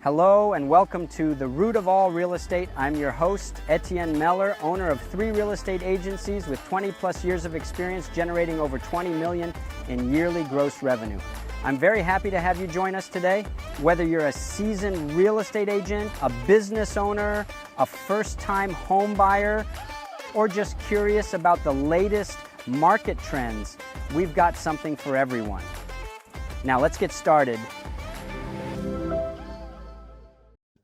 Hello and welcome to The Root of All Real Estate. I'm your host, Etienne Meller, owner of 3 real estate agencies with 20 plus years of experience generating over 20 million in yearly gross revenue. I'm very happy to have you join us today. Whether you're a seasoned real estate agent, a business owner, a first-time home buyer, or just curious about the latest market trends, we've got something for everyone. Now let's get started.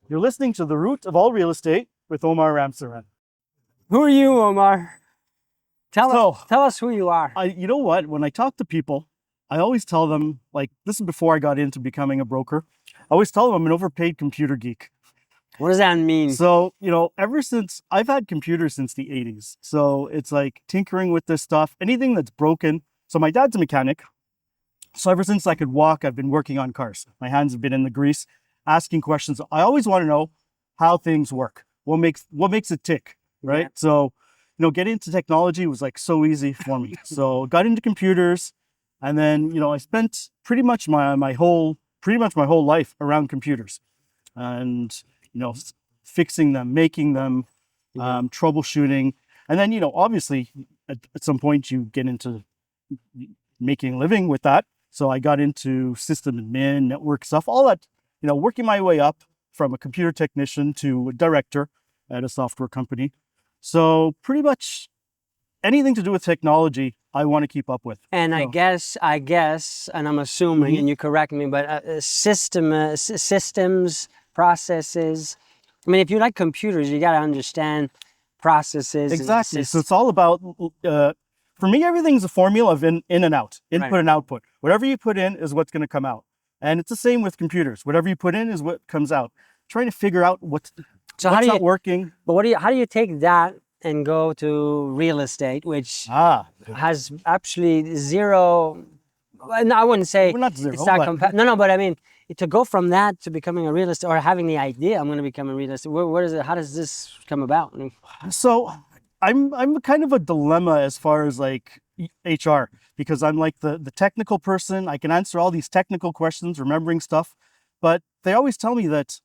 You're listening to The Root of All Real Estate with Omar Ramsaran. Who are you, Omar? Tell us who you are. You know what? When I talk to people, I always tell them, like, this is before I got into becoming a broker. I always tell them I'm an overpaid computer geek. What does that mean? So, ever since I've had computers since the 80s. So it's like tinkering with this stuff, anything that's broken. So my dad's a mechanic. So ever since I could walk, I've been working on cars. My hands have been in the grease, asking questions. I always want to know how things work. What makes it tick, right? Yeah. So, getting into technology was like so easy for me. So got into computers, and then, I spent pretty much my whole life around computers, and fixing them, making them, troubleshooting, and then obviously at some point you get into making a living with that. So I got into system admin, network stuff, all that. Working my way up from a computer technician to a director at a software company. So pretty much anything to do with technology, I want to keep up with. And I guess, and I'm assuming, and you correct me, but systems, processes. I mean, if you like computers, you got to understand processes. Exactly. So it's all about, for me, everything's a formula of in and out, input and output. Whatever you put in is what's going to come out. And it's the same with computers. Whatever you put in is what comes out. Trying to figure out what's not working. But how do you take that and go to real estate, which has actually zero? No, I wouldn't say not zero. It's not no, but I mean, to go from that to becoming a real estate, or having the idea I'm going to become a real estate. What is it? How does this come about? So I'm kind of a dilemma as far as like HR, because I'm like the technical person. I can answer all these technical questions, remembering stuff, but they always tell me that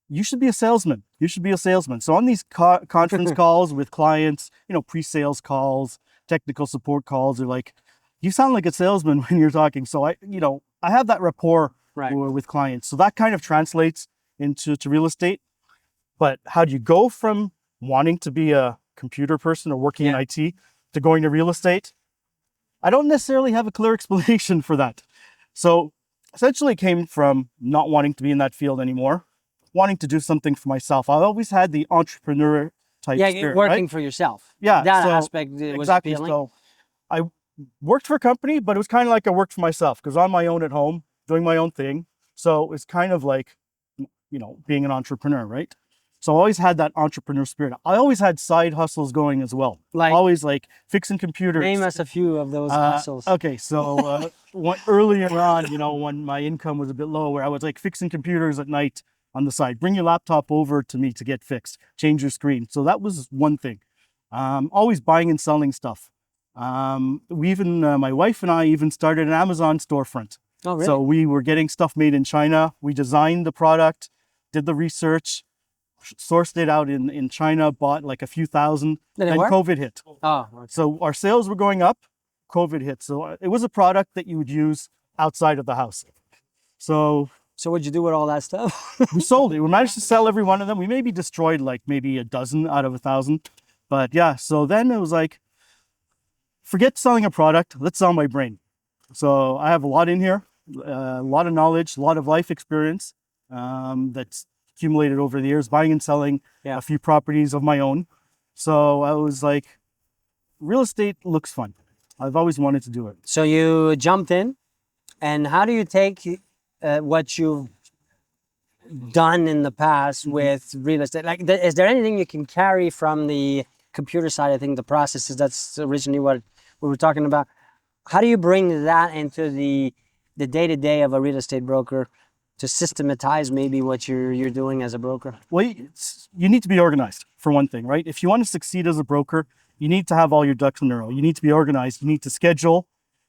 you should be a salesman. You should be a salesman. So on these conference calls with clients, pre-sales calls, technical support calls, they're like, you sound like a salesman when you're talking. So I have that rapport with clients. So that kind of translates into real estate. But how do you go from wanting to be a computer person or working in IT to going to real estate? I don't necessarily have a clear explanation for that. So essentially it came from not wanting to be in that field anymore, wanting to do something for myself. I always had the entrepreneur type spirit, working for yourself. Yeah. That aspect was exactly appealing. So I worked for a company, but it was kind of like I worked for myself because I'm on my own at home, doing my own thing. So it's kind of like, being an entrepreneur, right? So I always had that entrepreneur spirit. I always had side hustles going as well. Always like fixing computers. Name us a few of those hustles. Okay, so earlier on, when my income was a bit low, where I was like fixing computers at night on the side. Bring your laptop over to me to get fixed. Change your screen. So that was one thing. Always buying and selling stuff. My wife and I even started an Amazon storefront. Oh, really? So we were getting stuff made in China. We designed the product, did the research, sourced it out in China, bought like a few thousand, and COVID hit. Oh, okay. So our sales were going up, COVID hit. So it was a product that you would use outside of the house. So what'd you do with all that stuff? we sold it. We managed to sell every one of them. We maybe destroyed like maybe a dozen out of 1,000. But yeah, so then it was like, forget selling a product, let's sell my brain. So I have a lot in here, a lot of knowledge, a lot of life experience that's accumulated over the years, buying and selling a few properties of my own. So I was like, real estate looks fun. I've always wanted to do it. So you jumped in, and how do you take what you've done in the past with real estate? Like, is there anything you can carry from the computer side? I think the processes, that's originally what we were talking about. How do you bring that into the day-to-day of a real estate broker to systematize maybe what you're doing as a broker? Well, you need to be organized for one thing, right? If you want to succeed as a broker, you need to have all your ducks in a row. You need to be organized. You need to schedule.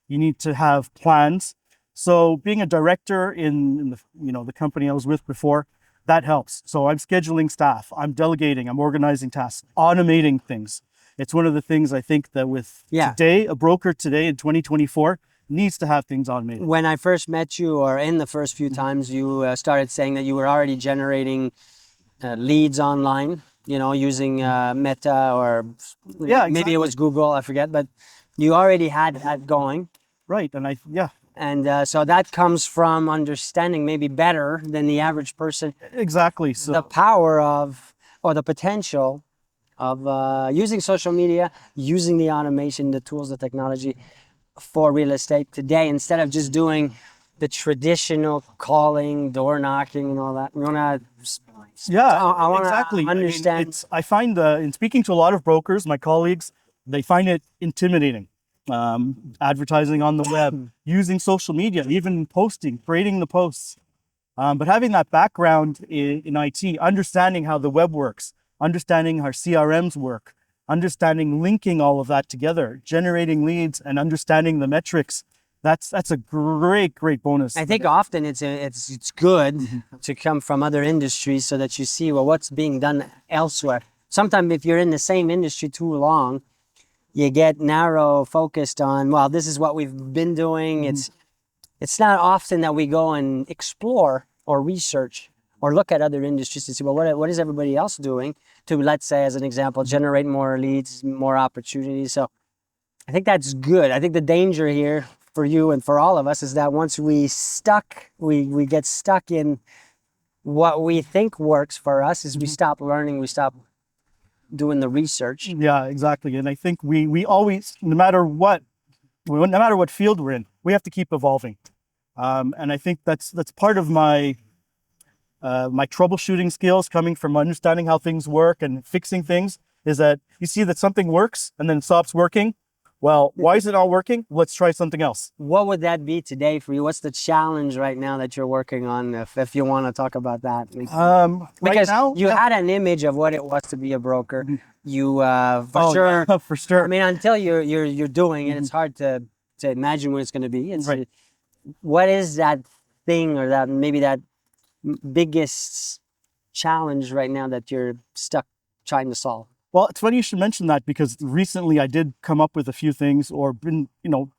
You need to have plans. So being a director in the company I was with before, that helps. So I'm scheduling staff, I'm delegating, I'm organizing tasks, automating things. It's one of the things I think that with today, a broker today in 2024 needs to have things automated. When I first met you, or in the first few times, you started saying that you were already generating leads online, you know, using Meta, or maybe it was Google, I forget, but you already had that going. Right, and so that comes from understanding maybe better than the average person. Exactly. So the power of, or the potential of using social media, using the automation, the tools, the technology for real estate today, instead of just doing the traditional calling, door knocking, and all that. We want to. I want to understand. I find in speaking to a lot of brokers, my colleagues, they find it intimidating. Advertising on the web, using social media, even posting, creating the posts. But having that background in IT, understanding how the web works, understanding how CRMs work, understanding linking all of that together, generating leads, and understanding the metrics, that's a great bonus. I think often it's good to come from other industries so that you see, well, what's being done elsewhere. Sometimes if you're in the same industry too long, you get narrow focused on, well, this is what we've been doing. It's not often that we go and explore or research or look at other industries to see, well, what is everybody else doing to, let's say, as an example, generate more leads, more opportunities. So I think that's good. I think the danger here for you and for all of us is that once we get stuck in what we think works for us, is we stop learning, we stop doing the research. Yeah, exactly. And I think we always, no matter what field we're in, we have to keep evolving. And I think that's part of my my troubleshooting skills, coming from understanding how things work and fixing things, is that you see that something works and then it stops working. Well, why is it not working? Let's try something else. What would that be today for you? What's the challenge right now that you're working on, if you want to talk about that? Because right now, you had an image of what it was to be a broker. You for sure. I mean, until you're doing it, it's hard to imagine what it's going to be. Right. What is that thing, or that maybe that biggest challenge right now that you're stuck trying to solve? Well, it's funny you should mention that, because recently I did come up with a few things, or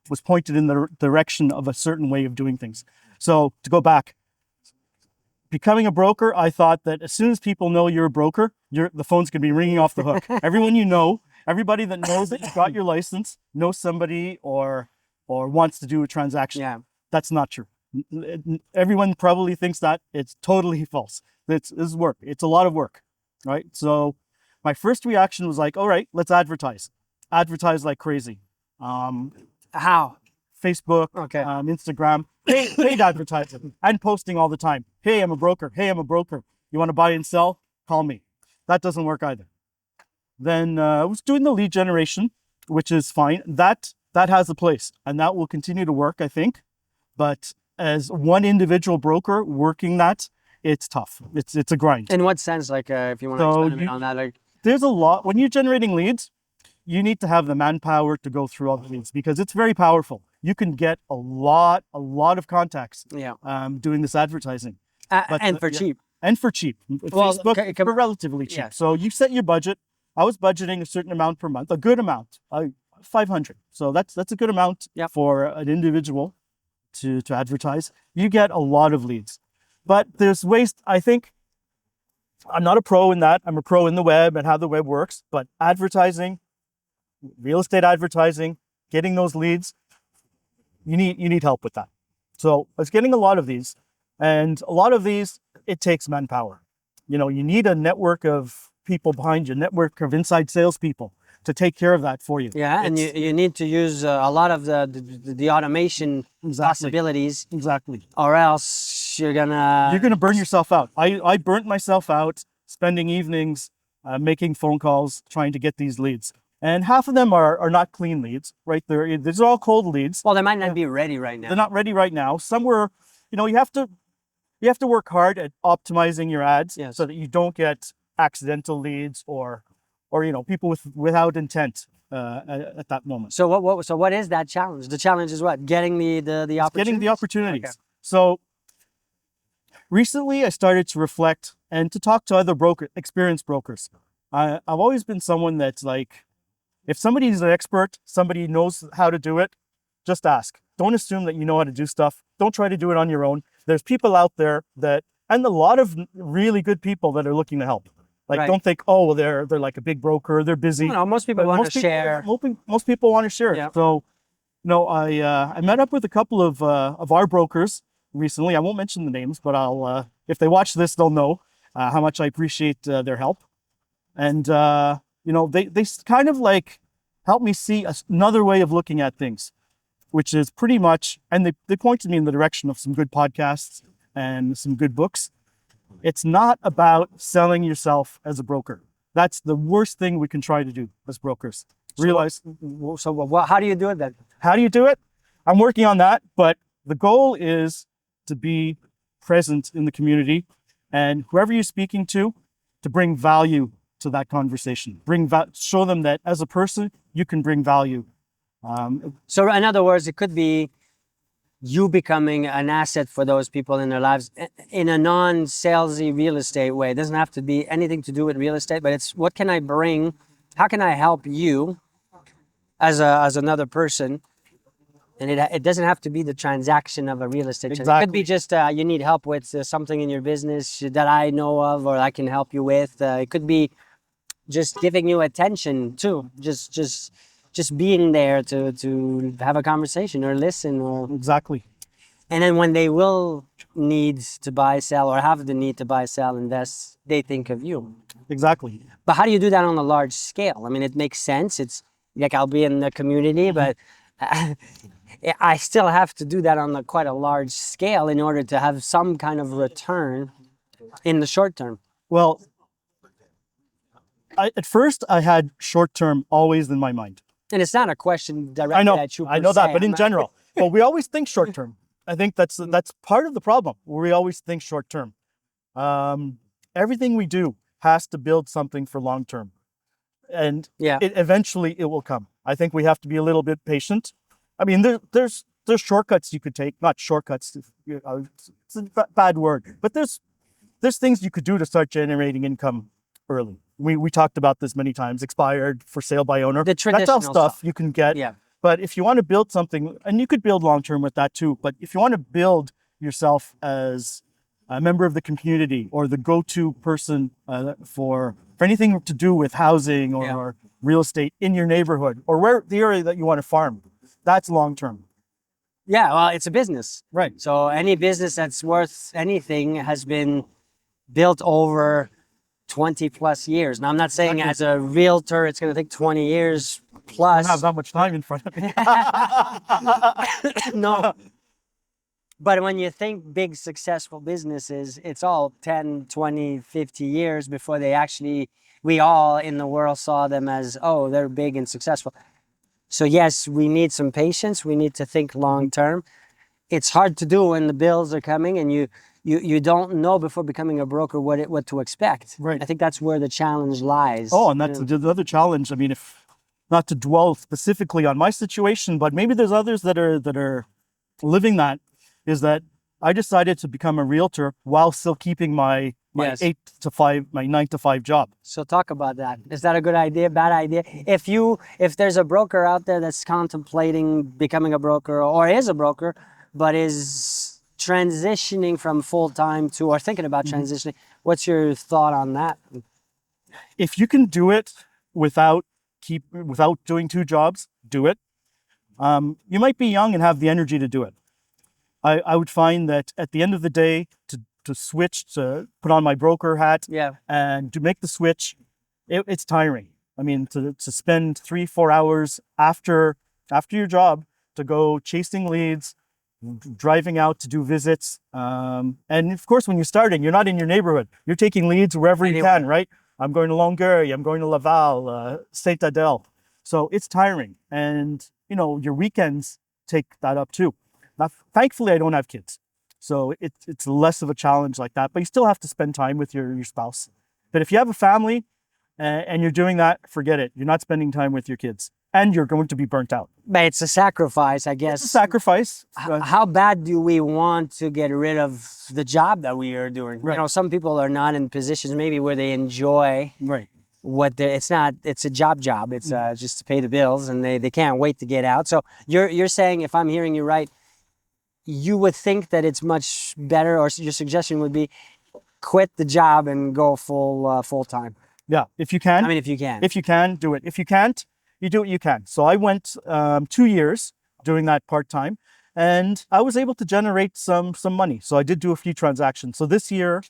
was pointed in the direction of a certain way of doing things. So to go back, becoming a broker, I thought that as soon as people know you're a broker, the phone's going to be ringing off the hook. Everyone you know, everybody that knows that you got your license, knows somebody or wants to do a transaction. Yeah. That's not true. Everyone probably thinks that. It's totally false. This is work. It's a lot of work, right? So my first reaction was like, all right, let's advertise like crazy. How? Facebook, okay. Instagram, paid advertising, and posting all the time. Hey, I'm a broker. Hey, I'm a broker. You want to buy and sell? Call me. That doesn't work either. Then I was doing the lead generation, which is fine. That has a place, and that will continue to work, I think. But as one individual broker working that, it's tough. It's a grind. In what sense? Like, if you want to expand a bit on that, like, there's a lot when you're generating leads. You need to have the manpower to go through all the leads, because it's very powerful. You can get a lot of contacts. Yeah. Doing this advertising, and for cheap. And for cheap. Well, Facebook for relatively cheap. Yeah. So you set your budget. I was budgeting a certain amount per month, a good amount, 500. So that's a good amount for an individual to advertise. You get a lot of leads, but there's ways. I think I'm not a pro in that. I'm a pro in the web and how the web works, but advertising, real estate advertising, getting those leads, you need help with that. So I was getting a lot of these, and a lot of these, it takes manpower. You need a network of people behind you, network of inside salespeople to take care of that for you. Yeah, and you need to use a lot of the automation possibilities. Exactly. Or else you're gonna burn yourself out. I burnt myself out spending evenings making phone calls trying to get these leads. And half of them are not clean leads, right? These are all cold leads. Well, they might not be ready right now. They're not ready right now. Some were, you have to work hard at optimizing your ads so that you don't get accidental leads or people without intent at that moment. So what is that challenge? The challenge is what? Getting the opportunities. Getting the opportunities. Okay. So recently I started to reflect and to talk to other experienced brokers. I've always been someone that's like, if somebody's an expert, somebody knows how to do it, just ask. Don't assume that you know how to do stuff. Don't try to do it on your own. There's people out there and a lot of really good people that are looking to help. Like, Right. don't think, oh, well, they're like a big broker, they're busy. No, most people But want to share. Most people want to share it. Yeah. So, I met up with a couple of our brokers recently. I won't mention the names, but I'll if they watch this, they'll know how much I appreciate their help. And they kind of like help me see another way of looking at things, which is pretty much, and they pointed me in the direction of some good podcasts and some good books. It's not about selling yourself as a broker. That's the worst thing we can try to do as brokers. How do you do it then? How do you do it? I'm working on that, but the goal is to be present in the community, and whoever you're speaking to bring value to that conversation. Show them that as a person, you can bring value. So in other words, it could be you becoming an asset for those people in their lives in a non-salesy real estate way. It doesn't have to be anything to do with real estate, but it's what can I bring? How can I help you as another person? And it doesn't have to be the transaction of a real estate. Exactly. It could be just you need help with something in your business that I know of or I can help you with. It could be just giving you attention too. Just being there to have a conversation or listen or Exactly. and then when they will need to buy, sell, or have the need to buy, sell, invest, they think of you. Exactly. But how do you do that on a large scale? I mean, it makes sense. It's like I'll be in the community, but I still have to do that on quite a large scale in order to have some kind of return in the short term. Well, at first I had short term always in my mind. And it's not a question directly at you. I know that, but in general, well, we always think short term. I think that's part of the problem. We always think short term. Everything we do has to build something for long term, and eventually it will come. I think we have to be a little bit patient. I mean, there's shortcuts you could take, not shortcuts. It's a bad word, but there's things you could do to start generating income early. We talked about this many times. Expired, for sale by owner. The traditional That's all stuff you can get. Yeah. But if you want to build something, and you could build long term with that too. But if you want to build yourself as a member of the community or the go-to person for anything to do with housing or real estate in your neighborhood or where the area that you want to farm, that's long term. Yeah, well, it's a business. Right. So any business that's worth anything has been built over 20 plus years. Now, I'm not saying as a realtor, it's going to take 20 years plus. I don't have that much time in front of me. No. But when you think big successful businesses, it's all 10, 20, 50 years before we all in the world saw them as, oh, they're big and successful. So yes, we need some patience. We need to think long term. It's hard to do when the bills are coming and you don't know before becoming a broker what to expect. Right. I think that's where the challenge lies. Oh, and that's the other challenge. I mean, if not to dwell specifically on my situation, but maybe there's others that are living that, is that I decided to become a realtor while still keeping my 9 to 5 job. So talk about that. Is that a good idea, bad idea? If there's a broker out there that's contemplating becoming a broker or is a broker, but is transitioning from full-time to, or thinking about transitioning, what's your thought on that? If you can do it without doing 2 jobs, do it. You might be young and have the energy to do it. I would find that at the end of the day, to switch, to put on my broker hat and to make the switch, it's tiring. I mean, to spend 3-4 hours after your job to go chasing leads, driving out to do visits. And of course, when you're starting, you're not in your neighborhood. You're taking leads wherever you can, right? I'm going to Longueuil, I'm going to Laval, Saint Adèle. So it's tiring. And, your weekends take that up too. Now, thankfully, I don't have kids. So it's less of a challenge like that, but you still have to spend time with your spouse. But if you have a family and you're doing that, forget it. You're not spending time with your kids. and you're going to be burnt out. But it's a sacrifice, I guess. It's a sacrifice. How bad do we want to get rid of the job that we are doing? Right. You know, some people are not in positions maybe where they enjoy Right. what it's a job. It's just to pay the bills, and they can't wait to get out. So you're saying, if I'm hearing you right, you would think that it's much better, or your suggestion would be quit the job and go full time. Yeah, if you can. I mean, if you can. If you can, do it. If you can't, you do what you can. So I went 2 years doing that part-time, and I was able to generate some money. So I did do a few transactions. So this year,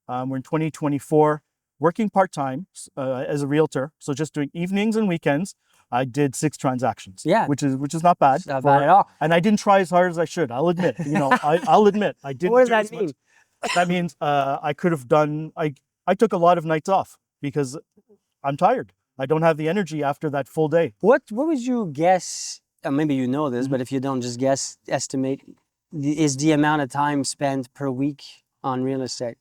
we're in 2024, working part-time as a realtor. So just doing evenings and weekends, I did 6 transactions. Yeah. Which is not bad. Not bad at all. And I didn't try as hard as I should. I'll admit. I'll admit I didn't. What does do that as much. mean? That means I could have done. I took a lot of nights off because I'm tired. I don't have the energy after that full day. What would you guess? Maybe you know this, but if you don't, just guess. Estimate is the amount of time spent per week on real estate.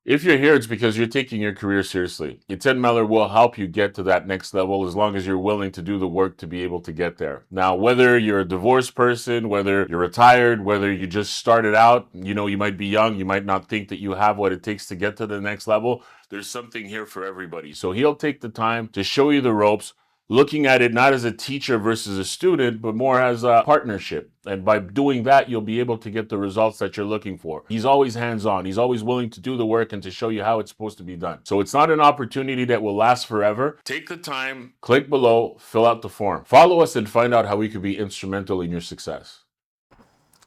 If you're here, it's because you're taking your career seriously. Etienne Meller will help you get to that next level as long as you're willing to do the work to be able to get there. Now, whether you're a divorced person, whether you're retired, whether you just started out, you might be young, you might not think that you have what it takes to get to the next level. There's something here for everybody. So he'll take the time to show you the ropes, looking at it not as a teacher versus a student, but more as a partnership. And by doing that, you'll be able to get the results that you're looking for. He's always hands-on. He's always willing to do the work and to show you how it's supposed to be done. So it's not an opportunity that will last forever. Take the time, click below, fill out the form. Follow us and find out how we could be instrumental in your success.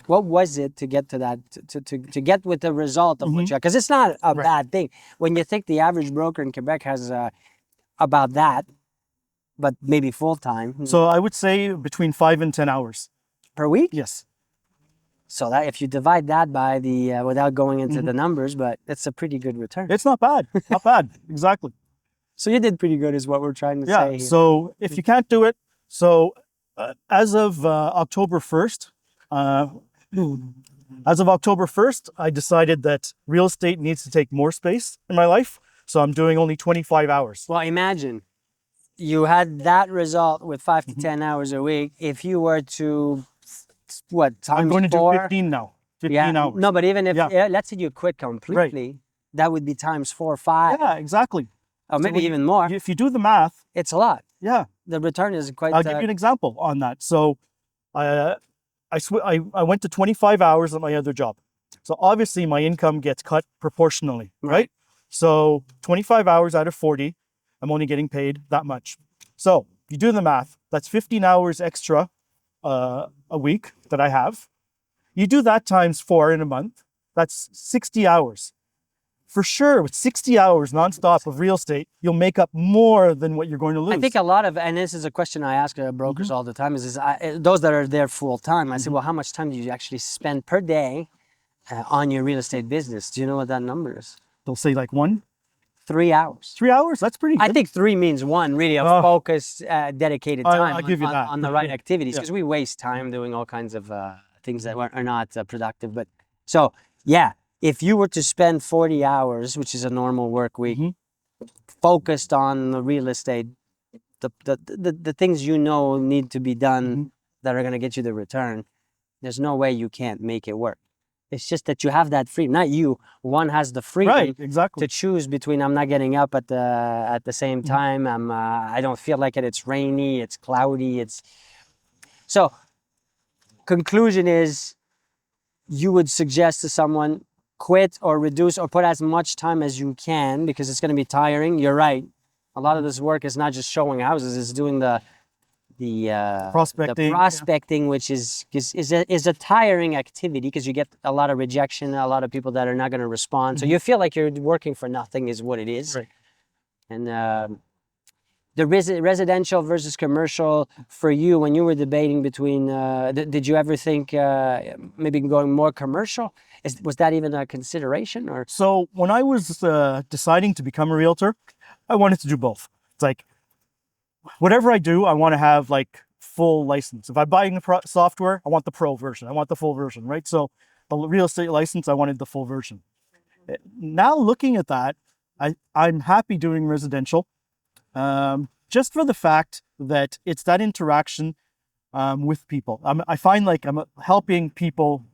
What was it to get to that, to get with the result of what you, because it's not a bad thing. When you think the average broker in Quebec has about that, but maybe full time. So I would say between 5 and 10 hours per week. Yes. So that if you divide that by the without going into the numbers, but it's a pretty good return. It's not bad. Not bad. Exactly. So you did pretty good, is what we're trying to say. Yeah. Here. So if you can't do it, so as of October 1st, I decided that real estate needs to take more space in my life. So I'm doing only 25 hours. Well, imagine you had that result with 5 to 10 hours a week. If you were to, what, times I'm going to 4? do 15 now. 15 hours. No, but even if, let's say you quit completely, that would be times 4 or 5. Yeah, exactly. Or maybe even more. If you do the math. It's a lot. Yeah. The return is quite... I'll give you an example on that. So I went to 25 hours at my other job. So obviously my income gets cut proportionally, right? So 25 hours out of 40, I'm only getting paid that much. So you do the math, that's 15 hours extra a week that I have. You do that times 4 in a month, that's 60 hours. For sure, with 60 hours nonstop of real estate, you'll make up more than what you're going to lose. I think a lot of, and this is a question I ask brokers all the time, is those that are there full time, I say, well, how much time do you actually spend per day on your real estate business? Do you know what that number is? They'll say like 3 hours. 3 hours? That's pretty good. I think 3 means 1, really, a focused, dedicated time I'll give you that. on the right activities, because we waste time doing all kinds of things that are not productive. But so, yeah, if you were to spend 40 hours, which is a normal work week, focused on the real estate, the things need to be done that are going to get you the return, there's no way you can't make it work. It's just that you have that freedom. Not you. One has the freedom to choose between I'm not getting up at the same time. I don't feel like it. It's rainy. It's cloudy. So. Conclusion is, you would suggest to someone quit or reduce or put as much time as you can, because it's going to be tiring. You're right. A lot of this work is not just showing houses; it's doing the prospecting, which is a tiring activity, because you get a lot of rejection, a lot of people that are not going to respond. So you feel like you're working for nothing, is what it is. Right. And the residential versus commercial, for you, when you were debating between, did you ever think maybe going more commercial? Was that even a consideration? Or so when I was deciding to become a realtor, I wanted to do both. It's like, whatever I do, I want to have like full license. If I'm buying the software, I want the pro version. I want the full version, right? So the real estate license, I wanted the full version. Now looking at that, I'm happy doing residential, just for the fact that it's that interaction with people. I find like I'm helping people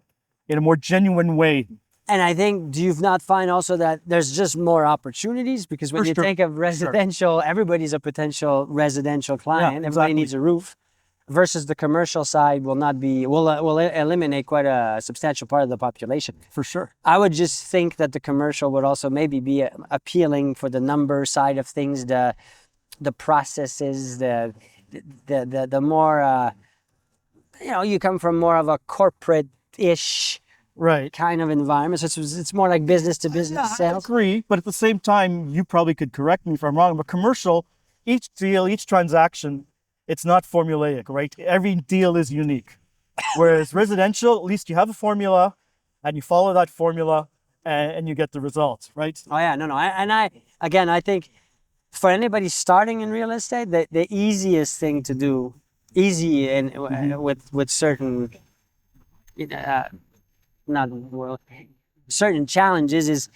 in a more genuine way. And I think, do you not find also that there's just more opportunities? Because when For you sure. think of residential, everybody's a potential residential client. Everybody exactly. needs a roof. Versus the commercial side will eliminate quite a substantial part of the population. For sure. I would just think that the commercial would also maybe be appealing for the number side of things, the processes, the more you come from more of a corporate-ish Right. kind of environment. So it's more like business to business I sales. agree, but at the same time, you probably could correct me if I'm wrong, but commercial, each deal, each transaction, it's not formulaic, right? Every deal is unique. Whereas residential, at least you have a formula and you follow that formula and you get the results, right? Oh yeah, no. I think for anybody starting in real estate, the easiest thing to do, with certain, certain challenges is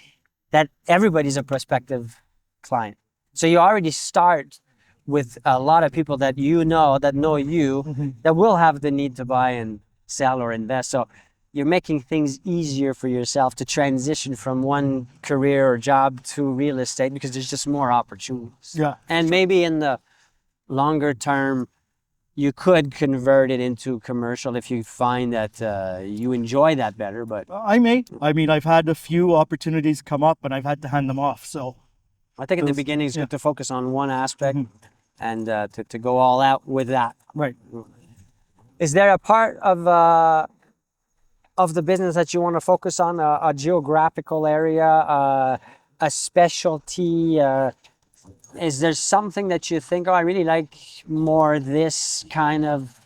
that everybody's a prospective client. So you already start with a lot of people that that know you, that will have the need to buy and sell or invest. So you're making things easier for yourself to transition from one career or job to real estate because there's just more opportunities. Yeah. And maybe in the longer term, you could convert it into commercial if you find that you enjoy that better. But I mean, I've had a few opportunities come up and I've had to hand them off. So I think in the beginning it's good to focus on one aspect and to go all out with that. right. Is there a part of the business that you want to focus on, a geographical area, a specialty? Is there something that you think, oh, I really like more this kind of,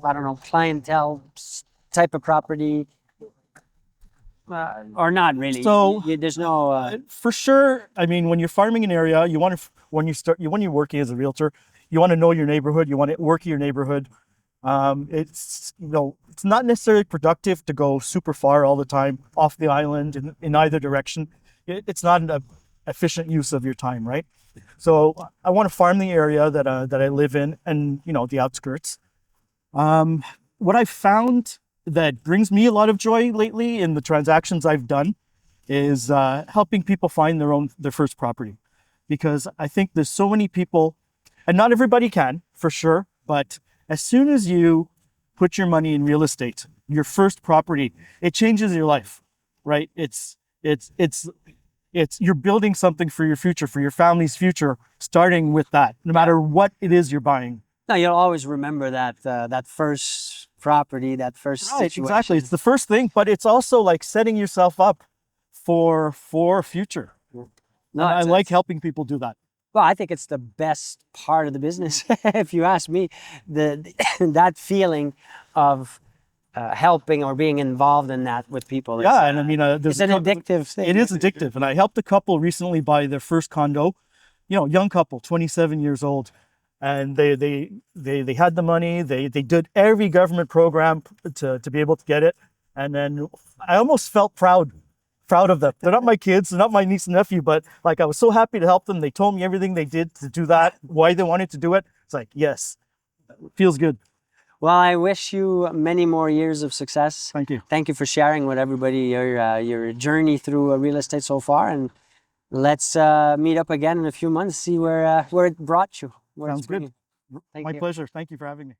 I don't know, clientele type of property? Or not really? So There's no... for sure. I mean, when you're farming an area, you want to, when you're working as a realtor, you want to know your neighborhood. You want to work in your neighborhood. It's it's not necessarily productive to go super far all the time off the island in either direction. It's not an efficient use of your time, right? So I want to farm the area that I live in, and the outskirts. What I've found that brings me a lot of joy lately in the transactions I've done is helping people find their first property, because I think there's so many people, and not everybody can, for sure, but as soon as you put your money in real estate, your first property, it changes your life, right? It's you're building something for your future, for your family's future, starting with that, no matter what it is you're buying. No, you'll always remember that first property, that first situation. Exactly. It's the first thing, but it's also like setting yourself up for a future. No, I like helping people do that. Well, I think it's the best part of the business, if you ask me. That feeling of helping or being involved in that with people. Yeah, and I mean, it's an addictive thing. It is addictive, and I helped a couple recently buy their first condo. Young couple, 27 years old, and they had the money. They did every government program to be able to get it, and then I almost felt proud of them. They're not my kids, they're not my niece and nephew, but like I was so happy to help them. They told me everything they did to do that, why they wanted to do it. It's like, yes, it feels good. Well, I wish you many more years of success. Thank you. Thank you for sharing with everybody your journey through real estate so far, and let's meet up again in a few months, see where it brought you. Sounds good. Thank My you. pleasure. Thank you for having me.